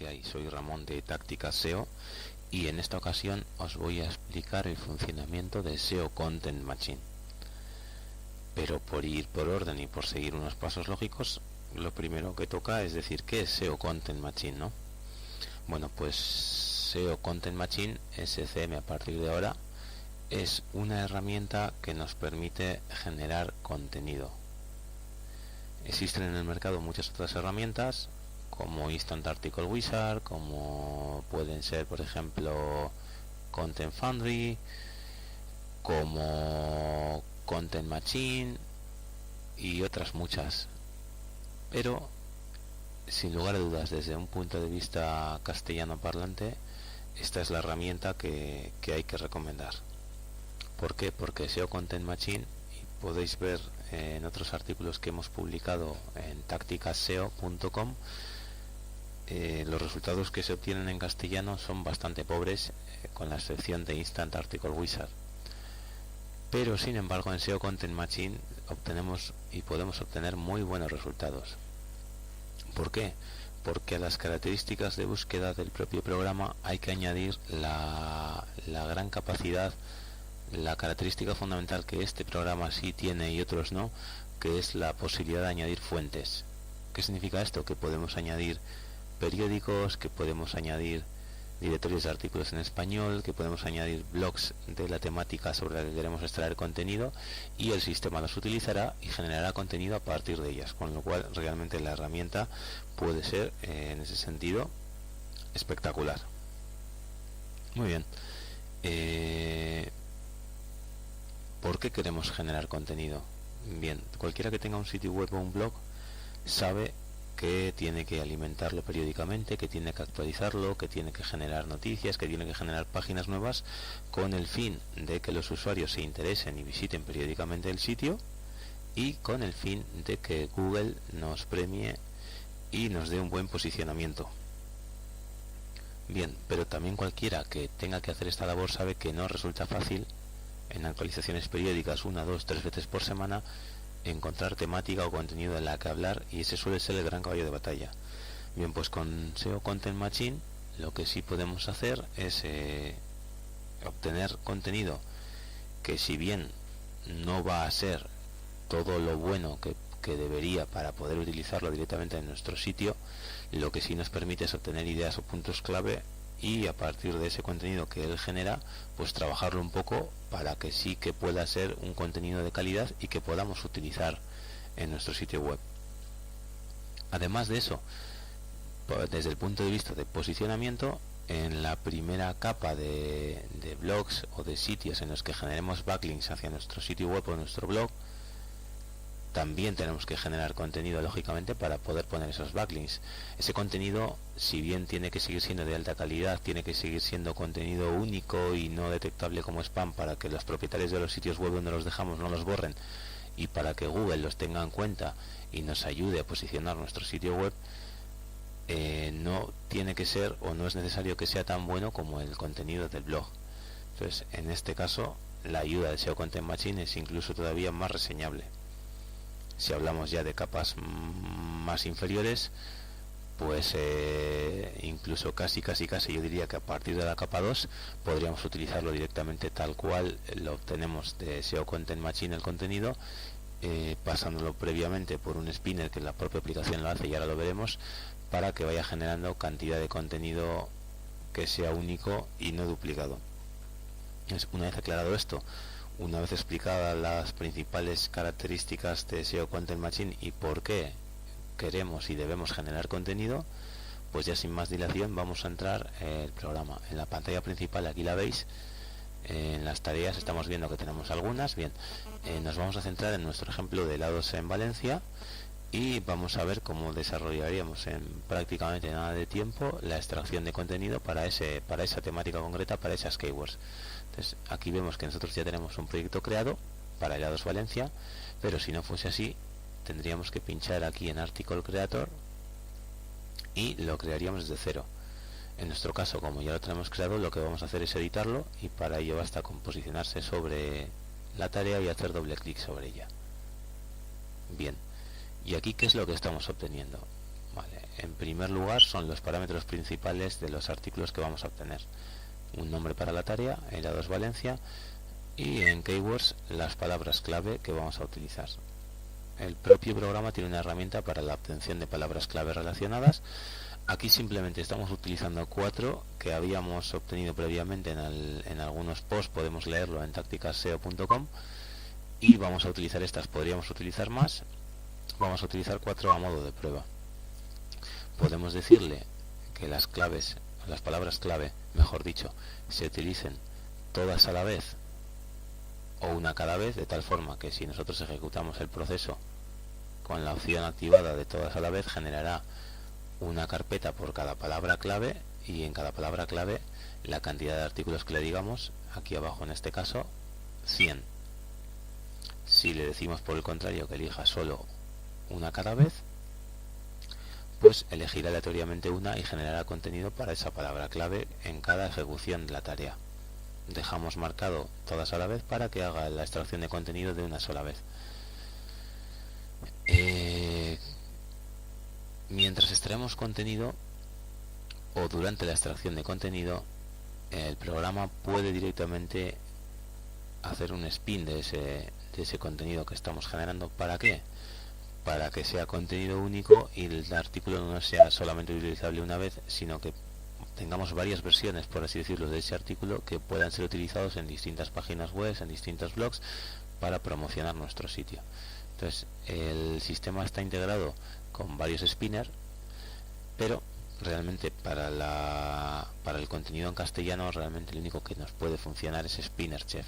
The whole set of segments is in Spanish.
¿qué hay? Soy Ramón de Tácticas SEO y en esta ocasión os voy a explicar el funcionamiento de SEO Content Machine. Pero por ir por orden y por seguir unos pasos lógicos, lo primero que toca es decir qué es SEO Content Machine, ¿no? Bueno, pues SEO Content Machine, SCM a partir de ahora, es una herramienta que nos permite generar contenido. Existen en el mercado muchas otras herramientas, como Instant Article Wizard, como pueden ser, por ejemplo, Content Foundry, como Content Machine y otras muchas. Pero, sin lugar a dudas, desde un punto de vista castellano parlante, esta es la herramienta que hay que recomendar. ¿Por qué? Porque SEO Content Machine, y podéis ver en otros artículos que hemos publicado en tácticaseo.com, los resultados que se obtienen en castellano son bastante pobres, con la excepción de Instant Article Wizard. Pero sin embargo en SEO Content Machine obtenemos y podemos obtener muy buenos resultados. ¿Por qué? Porque a las características de búsqueda del propio programa hay que añadir la gran capacidad, la característica fundamental que este programa sí tiene y otros no, que es la posibilidad de añadir fuentes. ¿Qué significa esto? Que podemos añadir periódicos, que podemos añadir directorios de artículos en español, que podemos añadir blogs de la temática sobre la que queremos extraer contenido, y el sistema los utilizará y generará contenido a partir de ellas, con lo cual realmente la herramienta puede ser en ese sentido espectacular. Muy bien. ¿Por qué queremos generar contenido? Bien, cualquiera que tenga un sitio web o un blog sabe que tiene que alimentarlo periódicamente, que tiene que actualizarlo, que tiene que generar noticias, que tiene que generar páginas nuevas, con el fin de que los usuarios se interesen y visiten periódicamente el sitio, y con el fin de que Google nos premie y nos dé un buen posicionamiento. Bien, pero también cualquiera que tenga que hacer esta labor sabe que no resulta fácil en actualizaciones periódicas 1, 2, 3 veces por semana encontrar temática o contenido en la que hablar, y ese suele ser el gran caballo de batalla. Bien, pues con SEO Content Machine lo que sí podemos hacer es obtener contenido que, si bien no va a ser todo lo bueno que debería para poder utilizarlo directamente en nuestro sitio, lo que sí nos permite es obtener ideas o puntos clave, y a partir de ese contenido que él genera, pues trabajarlo un poco para que sí que pueda ser un contenido de calidad y que podamos utilizar en nuestro sitio web. Además de eso, desde el punto de vista de posicionamiento, en la primera capa de blogs o de sitios en los que generemos backlinks hacia nuestro sitio web o nuestro blog, también tenemos que generar contenido, lógicamente, para poder poner esos backlinks. Ese contenido, si bien tiene que seguir siendo de alta calidad, tiene que seguir siendo contenido único y no detectable como spam, para que los propietarios de los sitios web donde los dejamos no los borren, y para que Google los tenga en cuenta y nos ayude a posicionar nuestro sitio web, no tiene que ser, o no es necesario que sea tan bueno como el contenido del blog. Entonces, en este caso, la ayuda de SEO Content Machine es incluso todavía más reseñable. Si hablamos ya de capas más inferiores, pues incluso casi yo diría que a partir de la capa 2 podríamos utilizarlo directamente tal cual lo obtenemos de SEO Content Machine, el contenido, pasándolo previamente por un spinner que la propia aplicación lo hace, y ahora lo veremos, para que vaya generando cantidad de contenido que sea único y no duplicado. Una vez aclarado esto, una vez explicadas las principales características de SEO Content Machine y por qué queremos y debemos generar contenido, pues ya sin más dilación vamos a entrar en el programa. En la pantalla principal, aquí la veis, en las tareas estamos viendo que tenemos algunas. Bien, nos vamos a centrar en nuestro ejemplo de helados en Valencia, y vamos a ver cómo desarrollaríamos en prácticamente nada de tiempo la extracción de contenido para esa temática concreta, para esas keywords. Entonces, aquí vemos que nosotros ya tenemos un proyecto creado para helados Valencia, pero si no fuese así, tendríamos que pinchar aquí en Article Creator y lo crearíamos desde cero. En nuestro caso, como ya lo tenemos creado, lo que vamos a hacer es editarlo, y para ello basta con posicionarse sobre la tarea y hacer doble clic sobre ella. Bien, y aquí ¿qué es lo que estamos obteniendo? Vale, en primer lugar son los parámetros principales de los artículos que vamos a obtener. Un nombre para la tarea, ERA2 Valencia, y en Keywords las palabras clave que vamos a utilizar. El propio programa tiene una herramienta para la obtención de palabras clave relacionadas. Aquí simplemente estamos utilizando 4 que habíamos obtenido previamente en algunos posts, podemos leerlo en tácticasseo.com, y vamos a utilizar estas. Podríamos utilizar más, vamos a utilizar 4 a modo de prueba. Podemos decirle que las palabras clave, mejor dicho, se utilicen todas a la vez o una cada vez, de tal forma que si nosotros ejecutamos el proceso con la opción activada de todas a la vez, generará una carpeta por cada palabra clave, y en cada palabra clave la cantidad de artículos que le digamos, aquí abajo en este caso 100. Si le decimos por el contrario que elija solo una cada vez, pues elegirá aleatoriamente una y generará contenido para esa palabra clave en cada ejecución de la tarea. Dejamos marcado todas a la vez para que haga la extracción de contenido de una sola vez. Mientras extraemos contenido o durante la extracción de contenido, el programa puede directamente hacer un spin de ese contenido que estamos generando. ¿Para qué? Para que sea contenido único y el artículo no sea solamente utilizable una vez, sino que tengamos varias versiones, por así decirlo, de ese artículo que puedan ser utilizados en distintas páginas web, en distintos blogs, para promocionar nuestro sitio. Entonces, el sistema está integrado con varios spinners, pero realmente para el contenido en castellano, realmente lo único que nos puede funcionar es Spinner Chef.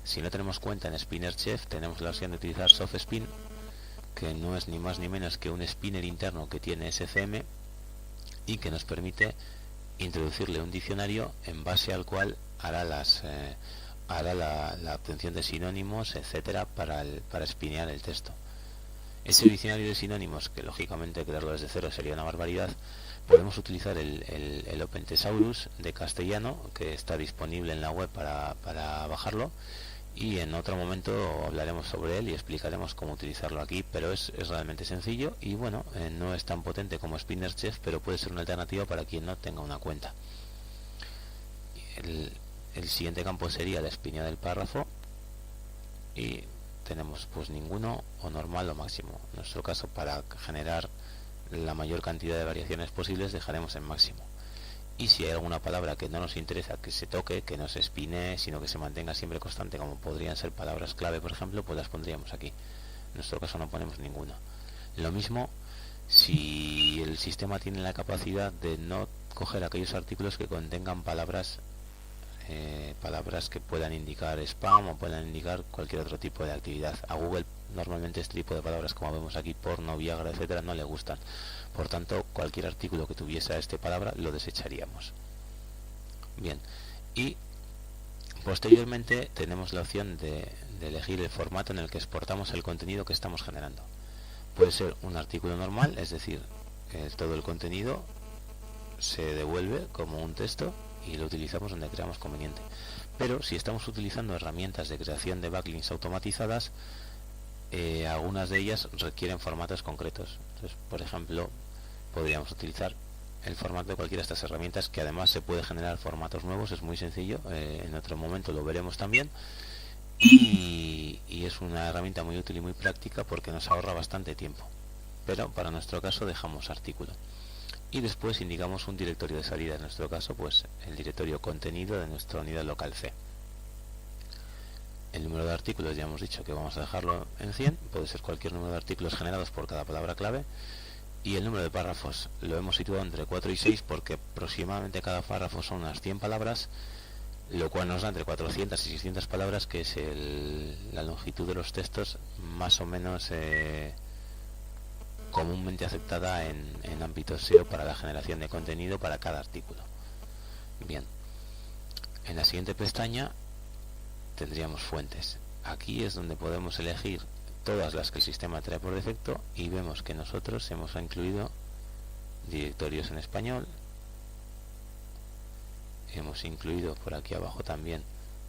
Si no tenemos cuenta en Spinner Chef, tenemos la opción de utilizar SoftSpin, que no es ni más ni menos que un spinner interno que tiene SCM y que nos permite introducirle un diccionario en base al cual hará la obtención de sinónimos, etcétera, para spinear el texto. Ese diccionario de sinónimos, que lógicamente crearlo desde cero sería una barbaridad, podemos utilizar el OpenThesaurus de castellano, que está disponible en la web para bajarlo, y en otro momento hablaremos sobre él y explicaremos cómo utilizarlo aquí, pero es realmente sencillo y bueno, no es tan potente como Spinner Chef, pero puede ser una alternativa para quien no tenga una cuenta. El siguiente campo sería la espina del párrafo y tenemos pues ninguno o normal o máximo. En nuestro caso, para generar la mayor cantidad de variaciones posibles, dejaremos en máximo. Y si hay alguna palabra que no nos interesa que se toque, que no se spine, sino que se mantenga siempre constante, como podrían ser palabras clave, por ejemplo, pues las pondríamos aquí. En nuestro caso no ponemos ninguna. Lo mismo si el sistema tiene la capacidad de no coger aquellos artículos que contengan palabras que puedan indicar spam o puedan indicar cualquier otro tipo de actividad. A Google normalmente este tipo de palabras, como vemos aquí, porno, viagra, etcétera, no le gustan. Por tanto, cualquier artículo que tuviese esta palabra lo desecharíamos. Bien, y posteriormente tenemos la opción de elegir el formato en el que exportamos el contenido que estamos generando. Puede ser un artículo normal, es decir, todo el contenido se devuelve como un texto y lo utilizamos donde creamos conveniente. Pero si estamos utilizando herramientas de creación de backlinks automatizadas, algunas de ellas requieren formatos concretos. Entonces, por ejemplo, podríamos utilizar el formato de cualquiera de estas herramientas, que además se puede generar formatos nuevos, es muy sencillo, en otro momento lo veremos también, y es una herramienta muy útil y muy práctica porque nos ahorra bastante tiempo. Pero para nuestro caso dejamos artículo. Y después indicamos un directorio de salida, en nuestro caso pues el directorio contenido de nuestra unidad local C. El número de artículos ya hemos dicho que vamos a dejarlo en 100, puede ser cualquier número de artículos generados por cada palabra clave, y el número de párrafos lo hemos situado entre 4 y 6 porque aproximadamente cada párrafo son unas 100 palabras, lo cual nos da entre 400 y 600 palabras, que es la longitud de los textos más o menos comúnmente aceptada en ámbito SEO para la generación de contenido para cada artículo. Bien, en la siguiente pestaña tendríamos fuentes. Aquí es donde podemos elegir todas las que el sistema trae por defecto y vemos que nosotros hemos incluido directorios en español, hemos incluido por aquí abajo también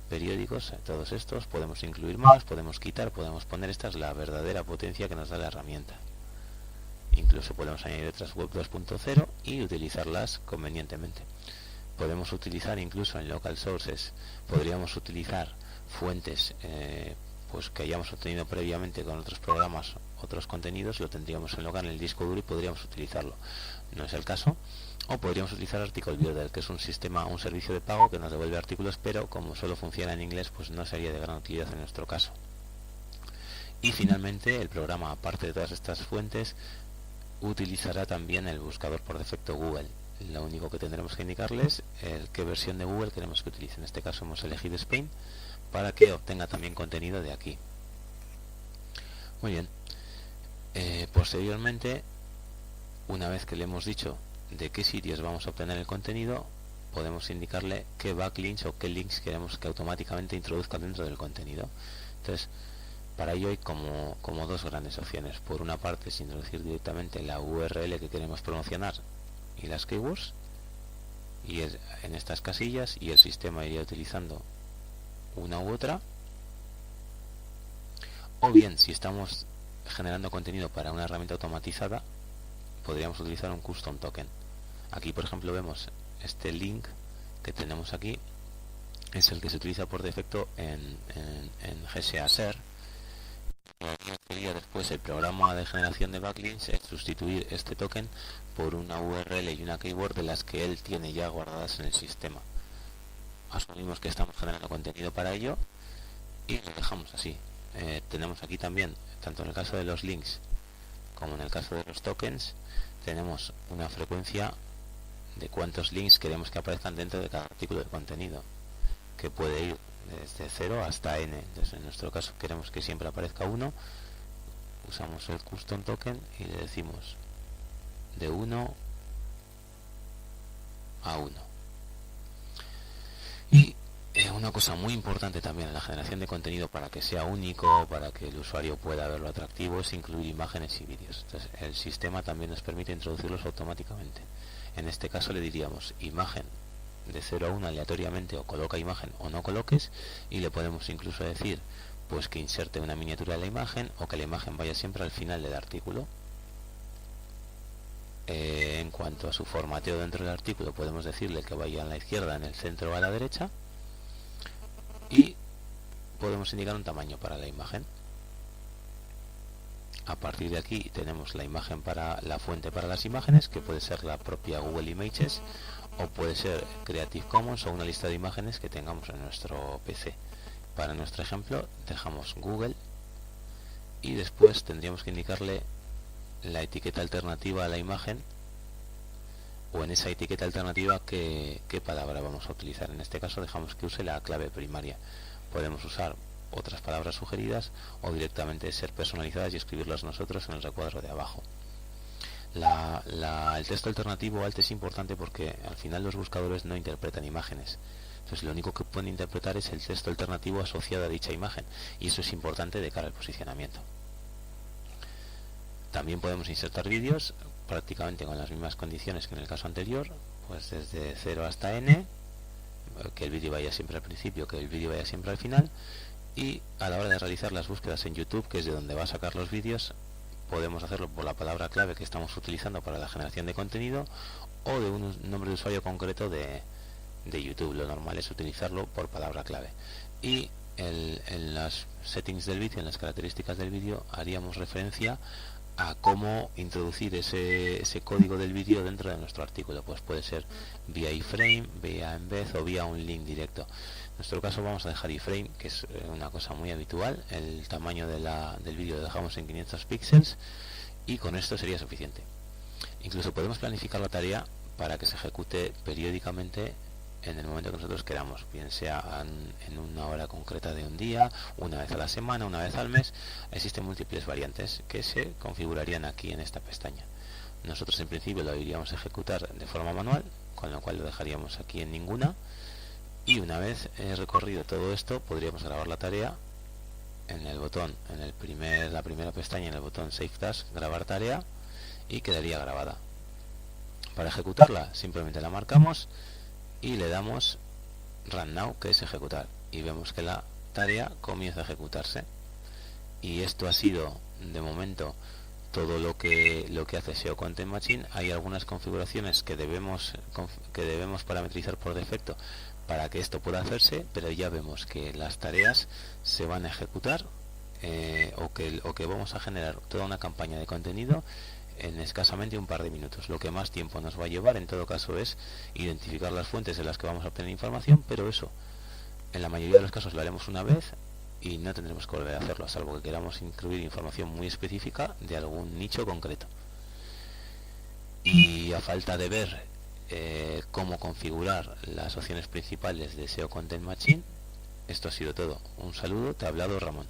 periódicos, todos estos podemos incluir más, podemos quitar, podemos poner. Esta es la verdadera potencia que nos da la herramienta. Incluso podemos añadir otras web 2.0 y utilizarlas convenientemente. Podemos utilizar incluso en local sources, podríamos utilizar fuentes pues que hayamos obtenido previamente con otros programas, otros contenidos, lo tendríamos en local en el disco duro y podríamos utilizarlo. No es el caso. O podríamos utilizar Article Builder, que es un servicio de pago que nos devuelve artículos, pero como solo funciona en inglés, pues no sería de gran utilidad en nuestro caso. Y finalmente el programa, aparte de todas estas fuentes, utilizará también el buscador por defecto Google. Lo único que tendremos que indicarles es qué versión de Google queremos que utilice. En este caso hemos elegido Spain para que obtenga también contenido de aquí. Muy bien. Posteriormente, una vez que le hemos dicho de qué sitios vamos a obtener el contenido, podemos indicarle qué backlinks o qué links queremos que automáticamente introduzca dentro del contenido. Entonces, para ello hay como dos grandes opciones. Por una parte es introducir directamente la URL que queremos promocionar y las keywords, y en estas casillas, y el sistema iría utilizando una u otra. O bien, si estamos generando contenido para una herramienta automatizada, podríamos utilizar un custom token. Aquí, por ejemplo, vemos este link que tenemos aquí, es el que se utiliza por defecto en GSA Ser. Sería después el programa de generación de backlinks es sustituir este token por una URL y una keyword de las que él tiene ya guardadas en el sistema. Asumimos que estamos generando contenido para ello y lo dejamos así. Tenemos aquí también, tanto en el caso de los links como en el caso de los tokens, tenemos una frecuencia de cuántos links queremos que aparezcan dentro de cada artículo de contenido, que puede ir desde 0 hasta n. Entonces, en nuestro caso queremos que siempre aparezca 1, usamos el custom token y le decimos de 1 a 1. Y una cosa muy importante también en la generación de contenido, para que sea único, para que el usuario pueda verlo atractivo, es incluir imágenes y vídeos. Entonces, el sistema también nos permite introducirlos automáticamente. En este caso le diríamos imagen de 0 a 1 aleatoriamente, o coloca imagen o no coloques, y le podemos incluso decir pues que inserte una miniatura de la imagen, o que la imagen vaya siempre al final del artículo. En cuanto a su formateo dentro del artículo, podemos decirle que vaya a la izquierda, en el centro o a la derecha, y podemos indicar un tamaño para la imagen. A partir de aquí tenemos la imagen para la fuente para las imágenes, que puede ser la propia Google Images, o puede ser Creative Commons, o una lista de imágenes que tengamos en nuestro PC. Para nuestro ejemplo dejamos Google, y después tendríamos que indicarle la etiqueta alternativa a la imagen, o en esa etiqueta alternativa qué palabra vamos a utilizar. En este caso dejamos que use la clave primaria. Podemos usar otras palabras sugeridas, o directamente ser personalizadas y escribirlas nosotros en el recuadro de abajo. El texto alternativo alt es importante porque al final los buscadores no interpretan imágenes. Entonces lo único que pueden interpretar es el texto alternativo asociado a dicha imagen, y eso es importante de cara al posicionamiento. También podemos insertar vídeos prácticamente con las mismas condiciones que en el caso anterior, pues desde 0 hasta n, que el vídeo vaya siempre al principio, que el vídeo vaya siempre al final. Y a la hora de realizar las búsquedas en YouTube, que es de donde va a sacar los vídeos, podemos hacerlo por la palabra clave que estamos utilizando para la generación de contenido, o de un nombre de usuario concreto de YouTube. Lo normal es utilizarlo por palabra clave. Y en las settings del vídeo, en las características del vídeo, haríamos referencia a cómo introducir ese código del vídeo dentro de nuestro artículo. Pues puede ser vía iframe, vía embed o vía un link directo. En nuestro caso vamos a dejar iframe, que es una cosa muy habitual. El tamaño del vídeo lo dejamos en 500 píxeles, y con esto sería suficiente. Incluso podemos planificar la tarea para que se ejecute periódicamente en el momento que nosotros queramos, bien sea en una hora concreta de un día, una vez a la semana, una vez al mes. Existen múltiples variantes que se configurarían aquí en esta pestaña. Nosotros en principio lo iríamos a ejecutar de forma manual, con lo cual lo dejaríamos aquí en ninguna, y una vez recorrido todo esto, podríamos grabar la tarea en el botón, la primera pestaña, en el botón Save Task, grabar tarea, y quedaría grabada. Para ejecutarla simplemente la marcamos y le damos Run Now, que es ejecutar, y vemos que la tarea comienza a ejecutarse. Y esto ha sido de momento todo lo que hace SEO Content Machine. Hay algunas configuraciones que debemos parametrizar por defecto para que esto pueda hacerse, pero ya vemos que las tareas se van a ejecutar o que vamos a generar toda una campaña de contenido en escasamente un par de minutos. Lo que más tiempo nos va a llevar en todo caso es identificar las fuentes de las que vamos a obtener información, pero eso en la mayoría de los casos lo haremos una vez y no tendremos que volver a hacerlo, salvo que queramos incluir información muy específica de algún nicho concreto. Y a falta de ver cómo configurar las opciones principales de SEO Content Machine, esto ha sido todo. Un saludo, te ha hablado Ramón.